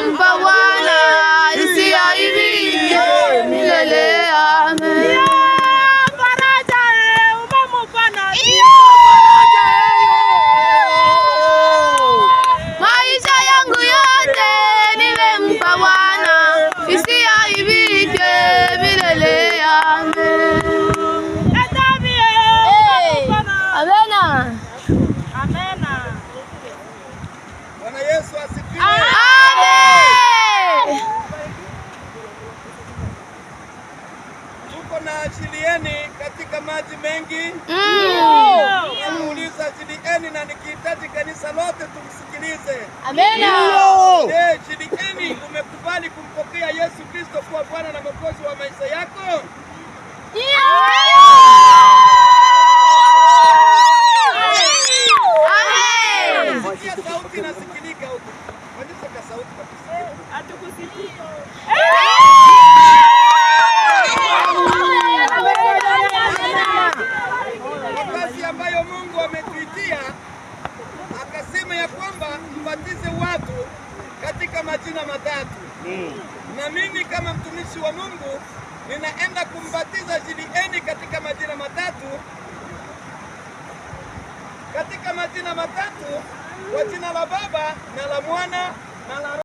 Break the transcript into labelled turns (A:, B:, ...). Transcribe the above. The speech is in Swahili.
A: nimempa Bwana, isiaibike milele. Amen. Maisha yangu yote nimempa Bwana, isiaibike milele. Amen. Amena.
B: Amena.
C: Bwana Yesu asifiwe.
A: Amen.
C: Tuko na Achilieni katika maji mengi. Namuuliza Achilieni na nikihitaji kanisa lote tumsikilize.
A: Amena.
C: Achilieni, umekubali kumpokea Yesu Kristo kuwa Bwana na Mwokozi wa maisha yako? Sauti nasikilika huko. Wajisaka sauti kabisa.
B: Hatukusikii.
C: Kazi ambayo Mungu ametuitia akasema ya kwamba mbatize watu katika majina matatu. Na mimi kama mtumishi wa Mungu ninaenda kumbatiza Achilieni katika majina matatu. Katika majina matatu, kwa jina la Baba na la Mwana na la